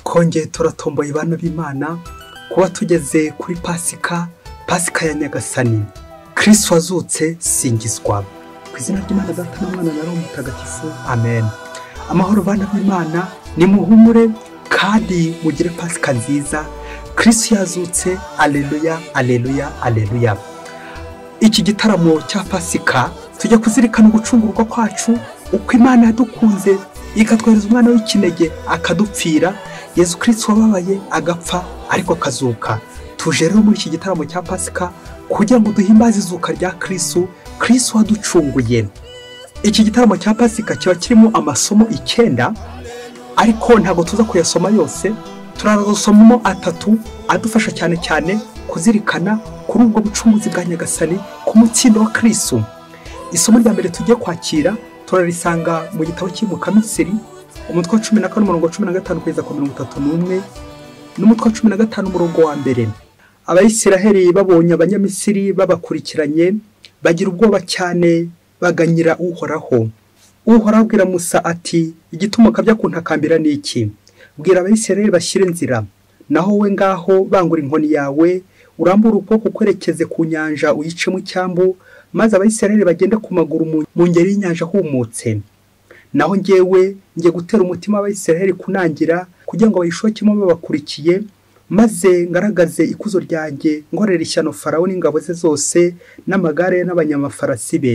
twongeye turatomboye bana b'Imana kuba tugeze kuri Pasika ya Nyagasani. Kristu yazutse singizwa. Ku izina ry'Imana Data n'Umwana na Roho Mutagatifu. Amen. Amahoro bana b'Imana, nimuhumure kandi mugire Pasika nziza. Kristu yazutse, alleluya, alleluya, alleluya. Iki gitaramo cya Pasika tujya kuzirikana gucungurwa kwacu, uko Imana yadukunze ikatwohereza umwana w'ikinege akadupfira. Yezu Kristu wababaye agapfa ariko akazuka. Tuje rero muri iki gitaramo cya Pasika kugira ngo duhimbaze izuka rya Kristu waducunguye. Iki gitaramo cya Pasika kiba kirimo amasomo 9 ariko ntago tuza kuyasoma yose. Turarasomamo 3 adufasha cyane kuzirikana kuri ubwo bucunguzi bwa Nyagasani ku mutsindo wa Kristu. Isomo rya mbere tugiye kwakira turarisanga mu gitabo cy'Umukamisi umutwe wa 14 umurongo 15 kugeza ku 31 n'umutwe wa 15 umurongo wa mbere. Abayisiraheli babonye abanyamisiri babakurikiranye bagira ubwoba cyane baganyira Uhoraho. Uhoraho abwira Musa ati, igituma kabya kuntakambira ni iki? Bwira abayisiraheli bashyire inzira, naho we ngaho bangura inkoni yawe urambura ukuboko kwerekeze ku nyanja uyice mu cyambu, maze abayisiraheli bagenda ku maguru mu ngeri y'inyanja humutse. Naho ngewe ngiye gutera umutima w'Abayisiraheli kunangira kugira ngo bayishokemo babakurikiye, maze ngaragaze ikuzo ryanjye ngorera ishyano Farawo n'ingabo ze zose n'amagare n'abanyamafarasi be.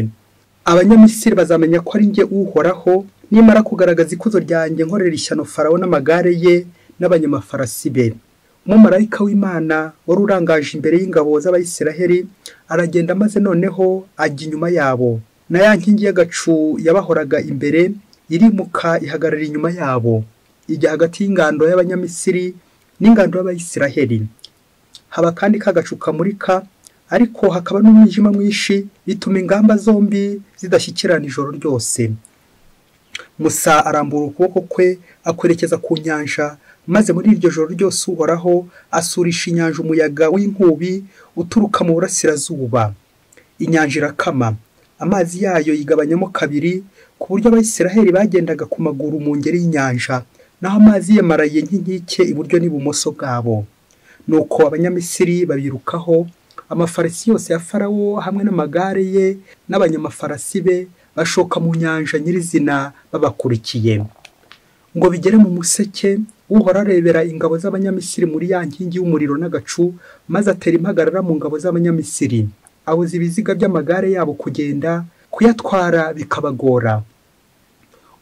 Abanyamisiri bazamenya ko ari nge Uhoraho nimara kugaragaza ikuzo ryanjye ngorera ishyano Farawo n'amagare ye n'abanyamafarasi be. Umumarayika w'Imana wari urangaje imbere y'ingabo z'Abayisiraheli aragenda, maze noneho ajya inyuma yabo, na ya nkingi y'agacu yabahoraga imbere irimuka ihagarara inyuma yabo, ijya hagati y'ingando y'Abanyamisiri n'ingando y'Abayisiraheli. Haba kandi kagacu kamurika, ariko hakaba n'umwijima mwinshi, bituma ingamba zombi zidashyikirana ijoro ryose. Musa arambura ukuboko kwe akwerekeza ku nyanja, maze muri iryo joro ryose Uhoraho asurisha inyanja umuyaga w'inkubi uturuka mu burasirazuba. Inyanja irakama, amazi yayo yigabanyamo kabiri, ku buryo Abayisiraheli bagendaga ku maguru mu ngeri y'inyanja, naho amazi yamaraye nk'inkike iburyo n'ibumoso bwabo. Nuko Abanyamisiri babirukaho, amafarasi yose ya Farawo hamwe n'amagare ye n'abanyamafarasi be bashoka mu nyanja nyirizina babakurikiye. Ngo bigere mu museke, Uhoraho arebera ingabo z'Abanyamisiri muri ya nkingi y'umuriro n'agacu, maze atera impagarara mu ngabo z'Abanyamisiri, abuza ibiziga by'amagare yabo kugenda, kuyatwara bikabagora.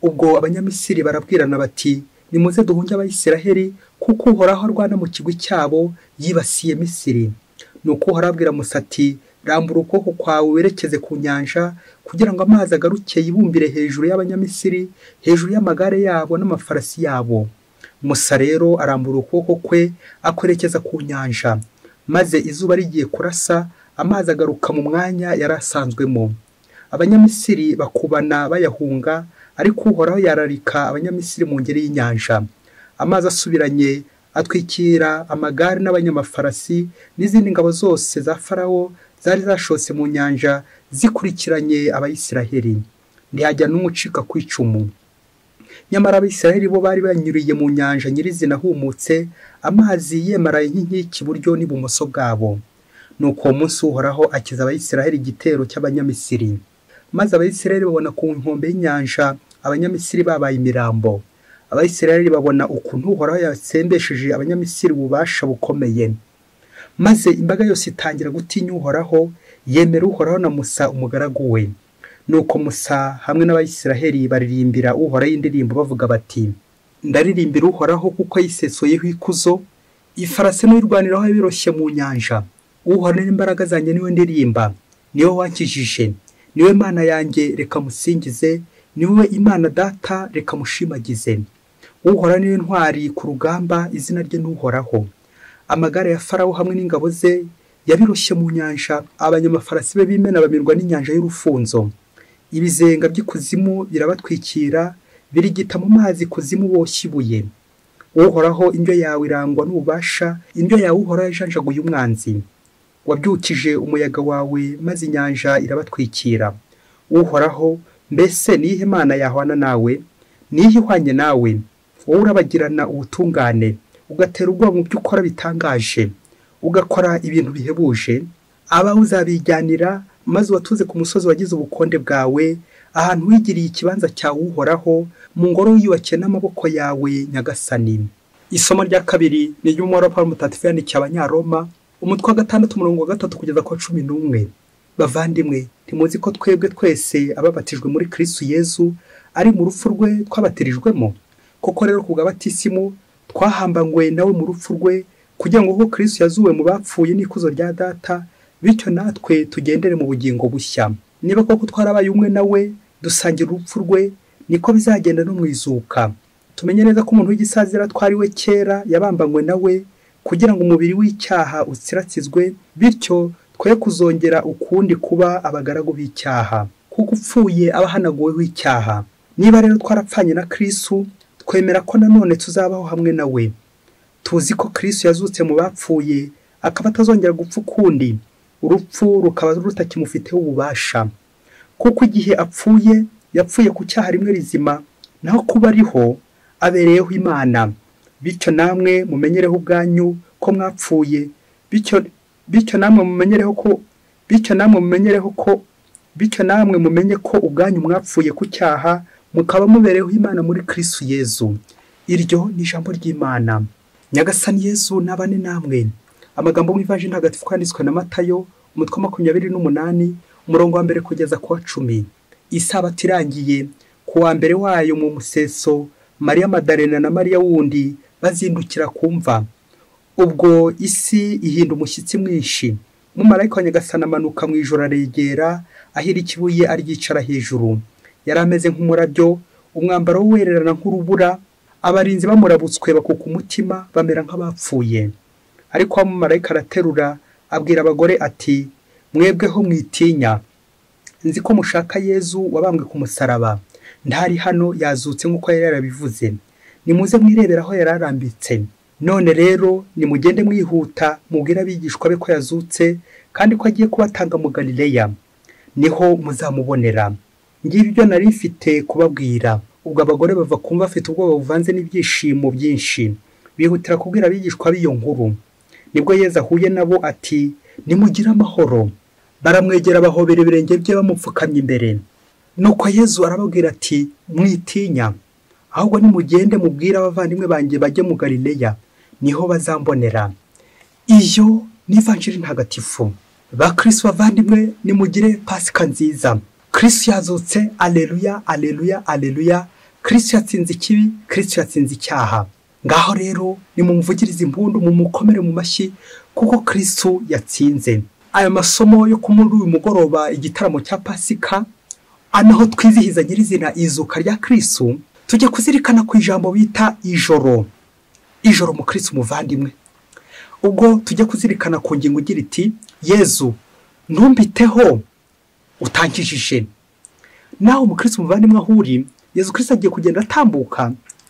Ubwo Abanyamisiri barabwirana bati, nimuze duhunge Abayisiraheli, kuko Uhoraho arwana mu kigwi cyabo yibasiye Misiri. Nuko Uhoraho abwira Musa ati, rambura ukuboko kwawe werekeze ku nyanja, kugira ngo amazi agaruke yibumbire hejuru y'Abanyamisiri, hejuru y'amagare yabo n'amafarasi yabo. Musa rero arambura ukuboko kwe akwerekeza ku nyanja, maze izuba rigiye kurasa, amazi agaruka mu mwanya yarasanzwemo. Abanyamisiri bakubana bayahunga, ariko Uhoraho yararika Abanyamisiri mu ngeri y'inyanja. Amazi asubiranye atwikira amagare n'abanyamafarasi n'izindi ngabo zose za Farawo zari zashose mu nyanja zikurikiranye Abayisiraheli. Ntihajya n'umucika ku icumu. Nyamara Abayisiraheli bo bari banyuriye mu nyanja nyirizina humutse, amazi yemaraye nk'inkiki iburyo n'ibumoso bwabo. Nuko uwo munsi Uhoraho akiza Abayisiraheli igitero cy'Abanyamisiri. Maze Abayisiraheli babona ku nkombe y'inyanja Abanyamisiri babaye imirambo. Abayisiraheli babona ukuntu Uhoraho yatsembesheje Abanyamisiri ububasha bukomeye. Maze imbaga yose itangira gutinya Uhoraho, yemera Uhoraho na Musa umugaragu we. Nuko Musa hamwe n'Abayisiraheli baririmbira Uhoraho indirimbo bavuga bati, ndaririmbira Uhoraho kuko yisesoyeho ikuzo, ifarasi n'irwaniraho biroshye mu nyanja. Uhoraho n'imbaraga zanjye niwe ndirimba, niwe wankijije, niwe Mana yanjye reka musingize, niwe Imana Data reka mushimagize. Uhoraho niwe ntwari ku rugamba, izina rye n'Uhoraho. Amagare ya Farawo hamwe n'ingabo ze yabiroshye mu nyanja, abanyamafarasi be bimena bamirwa n'inyanja y'urufunzo. Ibizenga by'ikuzimu birabatwikira, birigita mu mazi kuzimu boshye ibuye. Uhoraho indyo yawe irangwa n'ububasha, indyo yawe Uhoraho yajanjaguye umwanzi. Wabyukije umuyaga wawe, maze inyanja irabatwikira. Uhoraho, mbese nihe Mana yahwana nawe? Nihe ihwanye nawe? wowe urabagirana ubutungane, ugatera ubwoba mu byo ukora bitangaje, ugakora ibintu bihebuje, abawe uzabijyanira, maze watuze ku musozi wagize ubukonde bwawe, ahantu wigiriye ikibanza cyawe uhoraho, mu ngoro wiyubakiye n'amaboko yawe nyagasani. Isomo rya kabiri ni ry'umwara wa Pawulo mutagatifu yandikiye Abanyaroma, umutwe wa 6 umurongo wa 3 kugeza ku 11. Bavandimwe, ntimuzi ko twebwe twese ababatijwe muri Kristu Yezu ari mu rupfu rwe twabatirijwemo? Koko rero ku bw'abatisimu twahambanywe nawe mu rupfu rwe, kugira ngo Kristu yazuwe mu bapfuye n'ikuzo rya Data, bityo natwe tugendere mu bugingo bushya. Niba koko twarabaye umwe nawe dusangira urupfu rwe, niko bizagenda no mwizuka. Tumenye neza ko umuntu w'igisazira twariwe kera yabambanywe nawe, kugira ngo umubiri w'icyaha utsiratsizwe, bityo twe kuzongera ukundi kuba abagaragu b'icyaha, kuko upfuye abahanaguwe w'icyaha. Niba rero twarapfanye na Kristu, twemera ko nanone tuzabaho hamwe nawe. Tuzi ko Kristu yazutse mu bapfuye, akaba atazongera gupfa ukundi, urupfu rukaba rutakimufiteho ububasha. Kuko igihe apfuye, yapfuye ku cyaha rimwe rizima, naho kuba ariho abereyeho Imana. Bityo namwe mumenyereho ubwanyu ko mwapfuye, bityo namwe mumenye ko ubwanyu mwapfuye ku cyaha, mukaba mubereyeho Imana muri Kristu Yezu. Iryo ni ijambo ry'Imana. Nyagasani Yezu nabane namwe. Amagambo mu ivanjiri ntagatifu yanditswe na Matayo, umutwe wa 28 umurongo wa 1 kugeza ku 10. Isabato irangiye, ku wa mbere wayo mu museso, Mariya Madalena na Mariya wundi bazindukira kumva. Ubwo isi ihinda umushyitsi mwinshi. Umumarayika wa Nyagasani amanuka mu ijoro aregera, ahira ikibuye aryicara hejuru. Yari ameze nk'umurabyo, umwambaro wererana nk'urubura, abarinzi bamurabutswe bakuka umutima, bamera nk'abapfuye. Ariko wa mumarayika araterura, abwira abagore ati, mwebweho mwitinya, nzi ko mushaka Yezu wabambwe ku musaraba. Ntari hano, yazutse nk'uko yari yarabivuze. Nimuze mwirebera aho yararambitse. None rero nimugende mwihuta, mubwira abigishwa be ko yazutse, kandi ko agiye kubatanga mu Galileya. Niho muzamubonera. Ngibyo nari mfite kubabwira. Ubwo abagore bava kumva afite ubwoba buvanze n'ibyishimo byinshi, bihutira kubwira abigishwa b'iyo nkuru. Nibwo Yezu ahuye nabo ati, nimugire amahoro. Baramwegera bahobera ibirenge bye bamupfukamye imbere. Nuko Yezu arababwira ati, mwitinya, ahubwo nimugende mubwira abavandimwe banjye bajye mu Galileya, niho bazambonera. Iyo ni ivanjiri ntagatifu. Ba Kristu bavandimwe, nimugire Pasika nziza. Kristu yazutse, alleluya, alleluya, alleluya. Kristu yatsinze ikibi, Kristu yatsinze icyaha. Ngaho rero nimumuvugirize impundu, mumukomere mu mashyi, kuko Kristu yatsinze. Aya masomo yo kumuri uyu mugoroba igitaramo cya Pasika, anaho twizihiza nyirizina izuka rya Kristu, tujye kuzirikana ku ijambo bita ijoro. Ijoro mu Kristu muvandimwe. Ubwo tujye kuzirikana ku ngingo igira iti, Yezu ntumpiteho, utankijije. Naho mu Kristu muvandimwe ahuri, Yezu Kristu agiye kugenda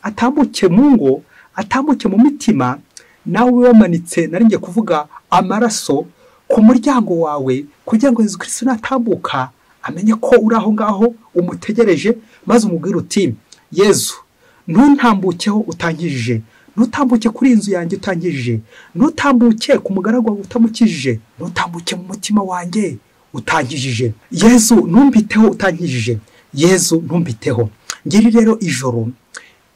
atambuke mu ngo, atambuke mu mitima. Nawe wamanitse naringiye kuvuga amaraso ku muryango wawe, kugira ngo Yezu Kristu natambuka amenye ko uri aho ngaho umutegereje, maze umubwire uti, Yezu ntuntambukeho utankijije, ntutambuke kuri inzu yanjye utankijije, ntutambuke ku mugaragu wawe utamukijije, ntutambuke mu mutima wanjye utankijije. Yezu ntumpiteho utankijije, Yezu ntumpiteho. Ngiri rero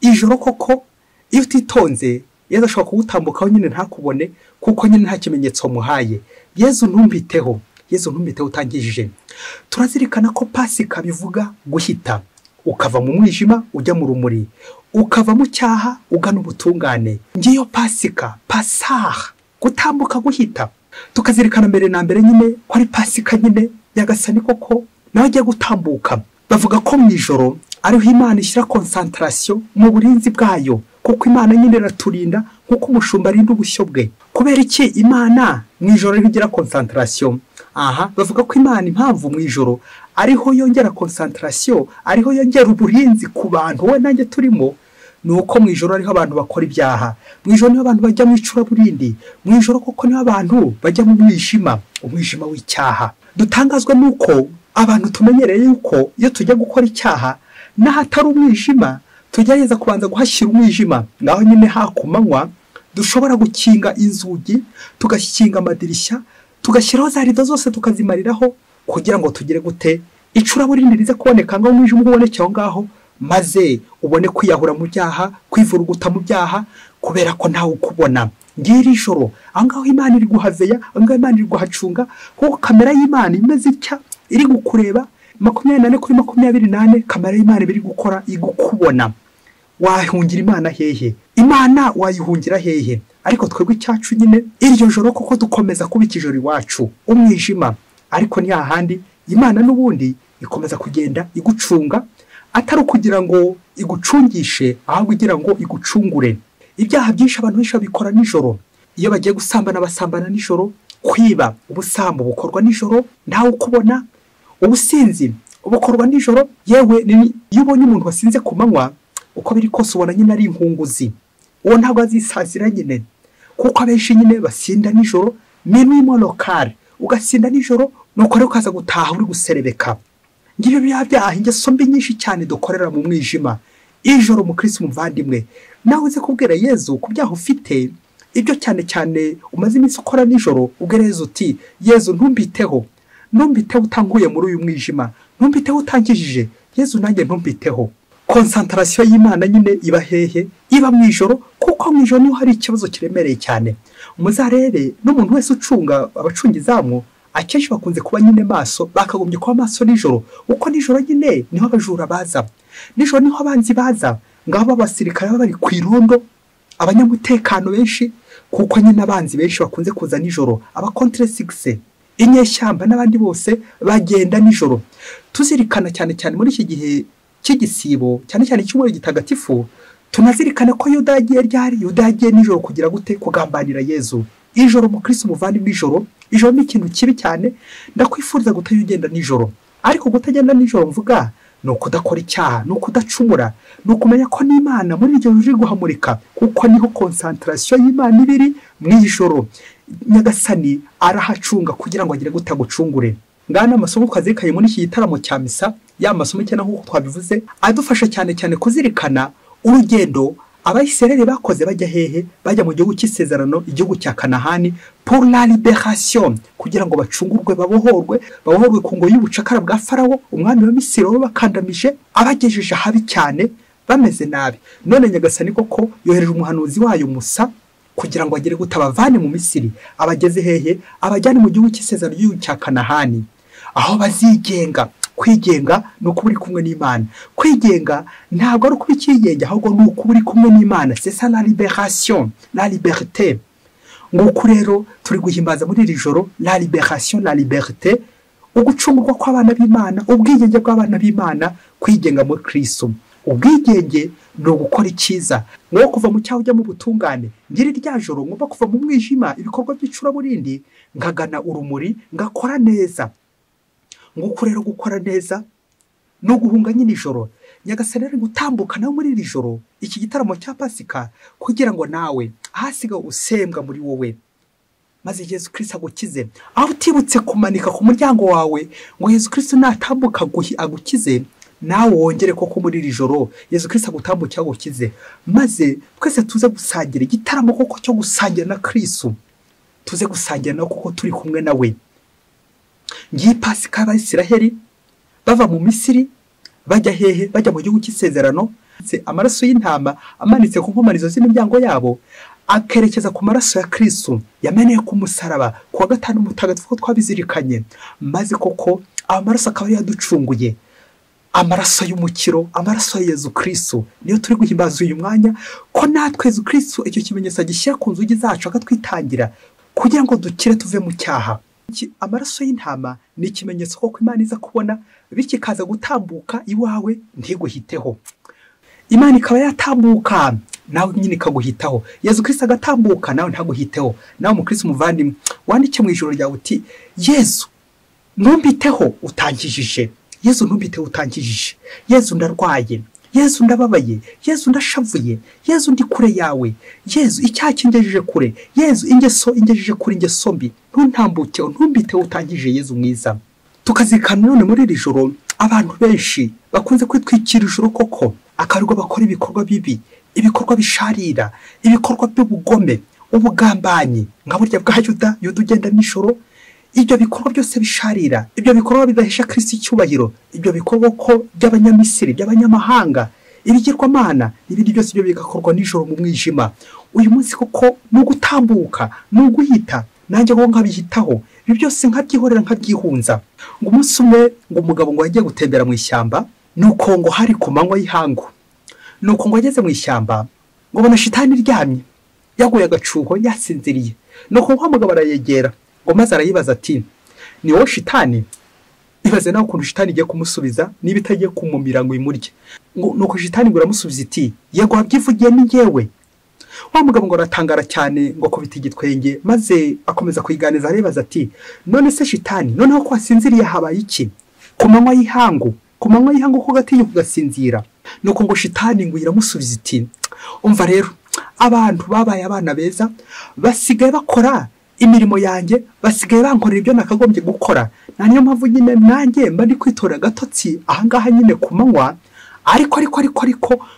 ijoro koko iyo utitonze Yezu ashobora kugutambukaho nyine ntakubone, kuko nyine nta kimenyetso muhaye. Yezu ntumpiteho, Yezu ntumpiteho utankijije. Turazirikana ko Pasika bivuga guhita, ukava mu mwijima ujya mu rumuri, ukava mu cyaha ugana ubutungane. Ngiyo Pasika, Pasaha, gutambuka guhita. Tukazirikana mbere na mbere nyine ko ari Pasika nyine Nyagasani koko nawe agiye gutambuka. Bavuga ko mu ijoro ariho Imana ishyira concentration mu burinzi bwayo, kuko Imana nyine iraturinda nkuko umushumba arinda ubushyo bwe. Kubera iki Imana mu ijoro ariho igira concentration? Bavuga ko Imana impamvu mu ijoro ariho yongera concentration, ariho yongera uburinzi ku bantu we nanjye turimo, nuko mu ijoro ariho abantu bakora ibyaha. Mu ijoro niho abantu bajya mu icuraburindi, mu ijoro koko niho abantu bajya mu mwijima, umwijima w'icyaha. Dutangazwa nuko abantu tumenyereye yuko iyo tujya gukora icyaha n'ahatari umwijima tugerageza kubanza guhashyira umwijima, naho nyine hakumanywa dushobora gukinga inzugi, tugakinga amadirishya, tugashyiraho za rido zose tukazimariraho kugira ngo tugire gute icuraburindi rize kuboneka ngo umwijima uboneke aho ngaho, maze ubone kwiyahura mu byaha, kwivuruguta mu byaha, kubera ko ntawe ukubona. Ngiri ijoro aho ngaho Imana iri guhaveya, aho ngaho Imana iri guhacunga, kuko kamera y'Imana imeze itya iri gukureba 24 kuri 24, kamera y'Imana iri gukora igukubona. Wahungira Imana hehe? Imana wayihungira hehe? Ariko twebwe icyacu nyine iryo joro kuko dukomeza kuba ikijoro iwacu umwijima, ariko ni hahandi Imana n'ubundi ikomeza kugenda igucunga, atari kugira ngo igucungishe, ahubwo igira ngo igucungure. Ibyaha byinshi abantu benshi babikora nijoro. Iyo bagiye gusambana basambana nijoro, kwiba ubusambo bukorwa nijoro ntawe ukubona, ubusinzi bukorwa nijoro. Yewe iyo ubonye umuntu wasinze ku manywa uko biri kose ubona nyine ari inkunguzi, uwo ntabwo azisazira nyine, kuko abenshi nyine basinda nijoro, minuit local ugasinda nijoro, nuko rero ukaza gutaha uri guserebeka. Ngibyo byaha ingeso mbi nyinshi cyane dukorera mu mwijima. Ijoro mu Kristu muvandimwe, nawe uze kubwira Yezu ku byaha ufite, ibyo cyane cyane umaze iminsi ukora nijoro, ubwireze uti Yezu ntumpiteho utanguye muri uyu mwijima, ntumpiteho utankijije, Yezu nanjye ntumpiteho. Concentration y'Imana nyine iba hehe? Iba mu ijoro, kuko mu ijoro niho hari ikibazo kiremereye cyane. Muzarebe n'umuntu wese ucunga abacungizamu akenshi bakunze kuba nyine maso, bakagombye kuba maso nijoro, uko nijoro nyine niho abajura baza, nijoro niho abanzi baza. Ngabo abasirikare bari ku irondo, abanyamutekano benshi, kuko nyine abanzi benshi bakunze kuza nijoro, aba contre 6 inyeshyamba n'abandi bose bagenda nijoro. Tuzirikana cyane cyane muri iki gihe cy'igisibo, cyane cyane cy'umwero gitagatifu, tunazirikana ko Yuda yagiye nijoro kugira gute kugambanira Yezu. Ijoro mu Kristu muvandimwe, ijoro ni ikintu kibi cyane. Ndakwifuriza gutagenda nijoro, ariko gutagenda nijoro mvuga no kudakora icyaha, no kudacumura, no kumenya ko n'Imana muri iryo joro guhamurika, kuko niho concentration y'Imana ibiri mu ijoro. Nyagasani arahacunga kugira ngo agire gutagucungure. Ngana amasomo twazirikanye muri iki gitaramo cya misa, ya masomo cyane nk'uko twabivuze adufasha cyane cyane kuzirikana urugendo abayisirayeli bakoze bajya hehe, bajya mu gihugu cy'isezerano, igihugu cya Kanahani, pour la libération, kugira ngo bacungurwe, babohorwe ku ngo y'ubucakara bwa Farawo, umwami wa Misiri bakandamije, abagejeje habi cyane, bameze nabi. None Nyagasani koko yohereje umuhanuzi wayo Musa kugira ngo agere gutabavane mu Misiri, abageze hehe, abajyane mu gihugu cy'isezerano, igihugu cya Kanahani, aho bazigenga. Kwigenga no kuburi kumwe n'Imana. Kwigenga ntabwo ari kubikigenga, ahubwo no kuburi kumwe n'Imana. C'est ça la libération, la liberté. Nguko rero turi guhimbaza muri iri joro la libération, la liberté, ugucungurwa kw'abana b'Imana, ubwigenge bw'abana b'Imana, kwigenga muri Kristu. Ubwigenge no gukora icyiza, no kuva mu cyaho ujya mu butungane. Ngiri rya joro ngomba kuva mu mwijima, ibikorwa by'icuraburindi, ngagana urumuri, ngakora neza. Nguko rero gukora neza no guhunga nyine ijoro. Nyagasani ari gutambuka nawe muri iri joro, iki gitaramo cya Pasika, kugira ngo nawe ahasiga usembwa muri wowe, maze Yezu Kristu agukize. Aho utibutse kumanika ku muryango wawe ngo Yezu Kristu natambuka agukize, nawe wongere koko muri iri joro Yezu Kristu agutambuke agukize, maze twese tuze gusangira igitaramo koko cyo gusangira na Kristu, tuze gusangira na koko turi kumwe nawe. Ngiye Pasika y'Abisiraheli bava mu Misiri bajya hehe, bajya mu gihugu cy'isezerano. Amaraso y'intama amanitse ku nkomanizo z'imiryango yabo, akerekeza ku maraso ya Kristu yameneye ku musaraba ku wa gatanu mutagatifu ko twabizirikanye, maze koko amaraso akaba yaducunguye, amaraso y'umukiro, amaraso ya Yezu Kristu. Niyo turi guhimbaza uyu mwanya ko natwe Yezu Kristu icyo kimenyetso gishyira ku nzugi zacu akatwitangira kugira ngo dukire tuve mu cyaha. Amaraso y'intama ni ikimenyetso ko Imana iza kubona, bityo ikaza gutambuka iwawe ntiguhiteho. Imana ikaba yatambuka nawe nyine ikaguhitaho. Yezu Kristu agatambuka nawe ntaguhiteho. Nawe mu Kristu muvandimwe, wandike mu ijoro ryawe uti Yezu ntumpiteho utankijije, Yezu ntumpiteho utankijije, Yezu ndarwaye, Yezu ndababaye, Yezu ndashavuye, Yezu ndi kure yawe, Yezu icyaha kingejeje kure, Yezu ingejeje kure, ingeso mbi, ntuntambukeho, ntumpiteho utankijije, Yezu mwiza. Tukazirikana none muri iri joro abantu benshi bakunze kwitwikira ijoro koko, akarirwa bakora ibikorwa bibi, ibikorwa bisharira, ibikorwa by'ubugome, ubugambanyi nka burya bwa Yuda ugenda nijoro. Ibyo bikorwa byose bisharira, ibyo bikorwa bidahesha Kristu icyubahiro, ibyo bikorwa ko by'abanyamisiri, by'abanyamahanga, ibigirwamana, ibindi byose ibyo bigakorwa nijoro mu mwijima. Uyu munsi koko ni ugutambuka, ni uguhita, nanjye ngo nkabihitaho, ibi byose nkabyihorera nkabyihunza. Ngo umunsi umwe ngo umugabo ngo yagiye gutembera mu ishyamba, nuko ngo hari ku manywa y'ihangu, nuko ngo ageze mu ishyamba ngo abona shitani iryamye yaguye agacuho yasinziriye. Nuko ngo umugabo arayegera ngo maze arayibaza ati ni wowe shitani? Ibaze nawe ukuntu shitani igiye kumusubiza niba itagiye kumumira ngo imurye. Nuko shitani ngo iramusubiza iti yego wabyivugiye ni njyewe. Wa mugabo ngo aratangara cyane ngo akubita igitwenge, maze akomeza kuyiganiza aribaza ati none se shitani, noneho ko wasinziriye habaye iki? Ku manywa y'ihangu ko gatiye kugasinzira. Nuko ngo shitani ngo iramusubiza iti umva rero, abantu babaye abana beza basigaye bakora imirimo yanjye, basigaye bankorera ibyo nakagombye gukora. Niyo mpamvu nyine nanjye mba ndi kwitora gatotsi ahangaha nyine ku manywa, ariko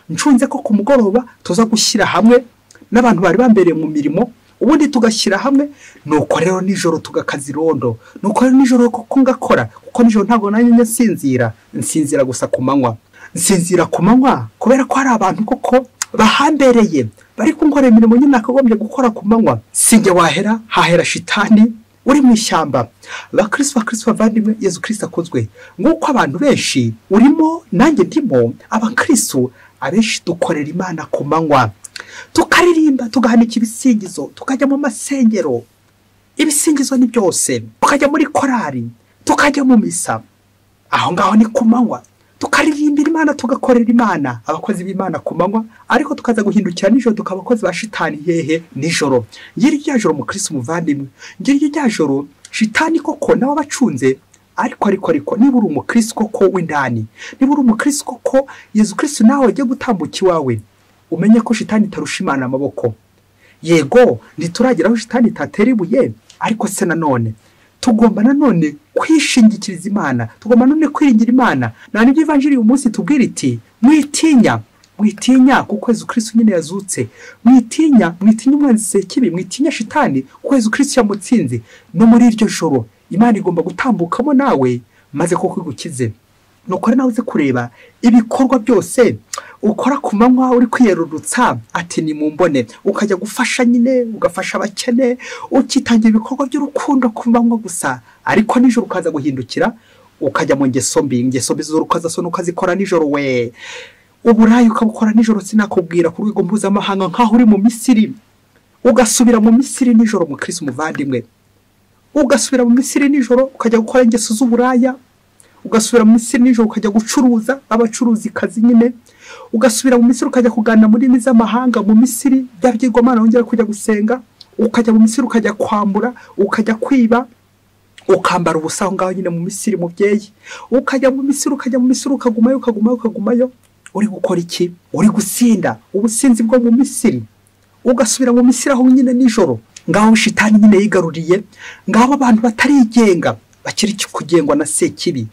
ncunze ko ku mugoroba tuza gushyira hamwe n'abantu bari bambereye mu mirimo, ubundi tugashyira hamwe. Nuko rero nijoro tugakaza irondo, nuko rero nijoro kuko ngakora, kuko nijoro ntabwo nanjye nsinzira gusa ku manywa. Nsinzira ku manywa kubera ko hari abantu koko bahambereye bari kunkorera imirimo nyine nakagombye gukora ku manywa. Sinjye wahera, hahera shitani uri mu ishyamba. Bakristo bavandimwe, Yezu Kristu akozwe. Nguko abantu benshi urimo nanjye ndimo, abakristo abenshi dukorera Imana ku manywa, tukaririmba, tugahanika ibisingizo, tukajya mu masengero, ibisingizo ni byose, tukajya muri korari, tukajya mu misa. Aho ngaho ni ku manywa, tukaririmbira Imana, tugakorera Imana, abakozi b'Imana ku manywa. Ariko tukaza guhindukira nijoro tukaba abakozi ba shitani hehe nijoro. Ngiri rya joro mu Kristu muvandimwe, ngiri rya joro shitani koko nawe abacunze. Ariko niba uri umukristo koko w'indani, niba uri umukristo koko Yezu Kristu nawe agiye gutambuka iwawe, umenye ko shitani itarusha Imana amaboko. Yego ntiturageraho shitani itatera ibuye, ariko se nanone tugomba nanone kwishingikiriza Imana, tugomba nanone kwiringira Imana. Nibyo Evanjiri uyu munsi tubwira iti mwitinya kuko Yezu Kristu nyine yazutse. Mwitinya umwanzi Sekibi, mwitinya shitani kuko Yezu Kristu yamutsinze. No muri iryo joro Imana igomba gutambukamo nawe maze koko igukize. Nuko nawe uze kureba ibikorwa byose ukora ku manywa uri kwiyerurutsa, ati ni mumbone, ukajya gufasha nyine, ugafasha abakene, ukitangira ibikorwa by'urukundo ku manywa gusa. Ariko nijoro ukaza guhindukira ukajya mu ngeso mbi z'urukozasoni ukazikora nijoro. We uburayi ukabukora nijoro, sinakubwira ku rwego mpuzamahanga nkaho uri mu Misiri. Ugasubira mu Misiri nijoro mu Kristu muvandimwe, ugasubira mu Misiri nijoro ukajya gukora ingeso z'uburaya, ugasubira mu Misiri nijoro ukajya gucuruza, abacuruzi kazi nyine. Ugasubira mu Misiri ukajya kuganira muri ndimi z'amahanga mu Misiri, byabwirwamana wongera kujya gusenga. Ukajya mu Misiri ukajya kwambura, ukajya kwiba, ukambara ubusa aho ngaho nyine mu Misiri mubyeyi. Ukajya mu Misiri ukagumayo. Uri gukora iki? Uri gusinda ubusinzi bwo mu Misiri. Ugasubira mu Misiri aho nyine nijoro, ngaho shitani nyine yigaruriye, ngaho abantu batarigenga, bakiri kugengwa na Sekibi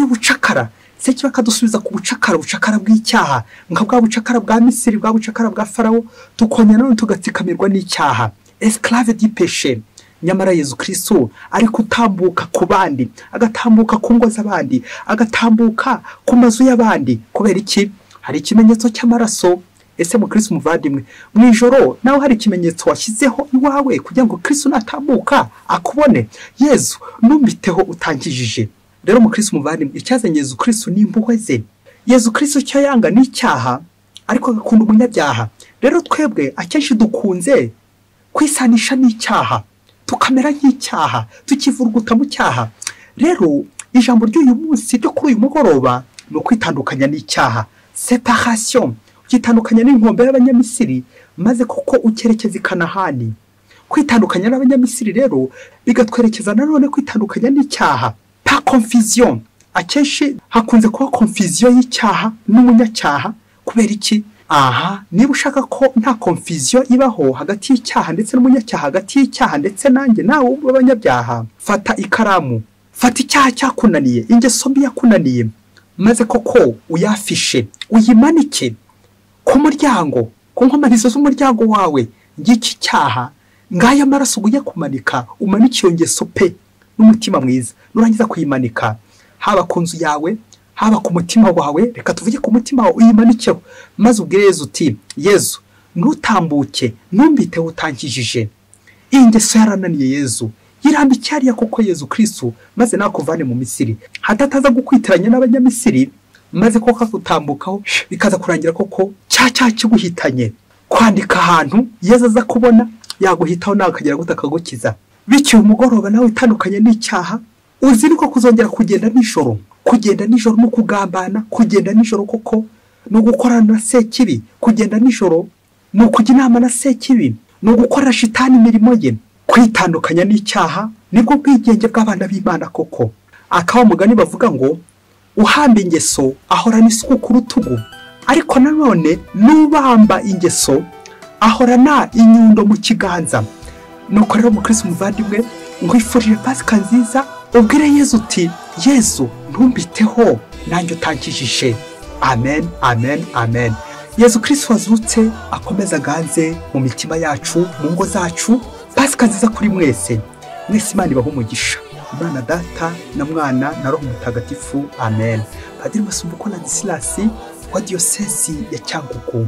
ubucakara. Sekibi akadusubiza ku bucakara bw'icyaha, nka bwa bucakara bwa Misiri, bwa bucakara bwa Farawo, tukongera none tugatsikamirwa n'icyaha, esclave du péché. Nyamara Yezu Kristu ari kutambuka ku bandi, agatambuka ku ngo z'abandi, agatambuka ku mazu y'abandi. Kubera iki? Hari ikimenyetso cy'amaraso. Ese mu Kristu muvandimwe, mu ijoro nawe hari ikimenyetso washyizeho iwawe kugira ngo Kristu natambuka akubone? Yezu ntumpiteho utankijije. Rero mu Kristu muvandimwe, icyazanye Yezu Kristu ni impuhwe ze. Yezu Kristu cyo yanga ni icyaha, ariko agakunda umunyabyaha. Rero twebwe akenshi dukunze kwisanisha n'icyaha, tukamera nk'icyaha, tukivuruguta mu cyaha. Rero ijambo ry'uyu munsi ryo kuri uyu mugoroba ni ukwitandukanya n'icyaha, separation, ukitandukanya n'inkombe y'abanyamisiri maze kuko ukerekeza Kanahani. Kwitandukanya n'abanyamisiri rero bigatwerekeza nanone kwitandukanya n'icyaha. Pa confusion, akenshi hakunze kuba confusion y'icyaha n'umunyacyaha. Kubera iki? Niba ushaka ko nta confusion ibaho hagati y'icyaha ndetse n'umunyacyaha, hagati y'icyaha ndetse nanjye nawe w'abanyabyaha, fata ikaramu, fata icyaha cyakunaniye, ingeso mbi yakunaniye, maze koko uyafishe uyimanike ku muryango, ku nkomanizo z'umuryango wawe. Ngiki cyaha ngaya amaraso ugiye kumanika, umanike iyo ngeso pe n'umutima mwiza. Nurangiza kuyimanika haba ku nzu yawe, haba ku mutima wawe, reka tuvuge ku mutima wawe uyimanikeho, maze ubwire Yezu uti Yezu ntutambuke, ntumpiteho utankijije. Iyi ngeso yarananiye Yezu, yirambike hariya koko Yezu Kristu, maze nakuvane mu Misiri, hatataza gukwitiranya n'abanyamisiri, maze koko akutambukaho bikaza kurangira koko cya kiguhitanye. Kwandika ahantu Yezu aza kubona yaguhitaho nawe akagira gute akagukiza. Bityo umugoroba nawe utandukanye n'icyaha, uziruka kuzongera kugenda nijoro, kugenda nijoro no kugambana, kugenda nijoro koko no gukorana na sekibi, kugenda nijoro no kujya inama na sekibi, no gukora shitani imirimo ye. Kwitandukanya n'icyaha nibwo bwigenge bw'abana b'Imana koko. Akawa mugani bavuga ngo uhamba ingeso ahorana isuku ku rutugu, ariko nanone nubamba ingeso ahorana inyundo mu kiganza. Nuko rero Kristu muvandimwe, nkwifurije Pasika nziza, ubwire Yezu uti Yezu ntumpiteho nanjye utankijije. Amen, amen, amen. Yezu Kristu yazutse akomeza ganze mu mitima yacu, mu ngo zacu. Pasika nziza kuri mwese. Mwese Imana ibahe umugisha. Imana Data na Mwana na Roho Mutagatifu. Amen. Padiri Masumbuko na Disilasi wa Diyosezi ya Cyangugu.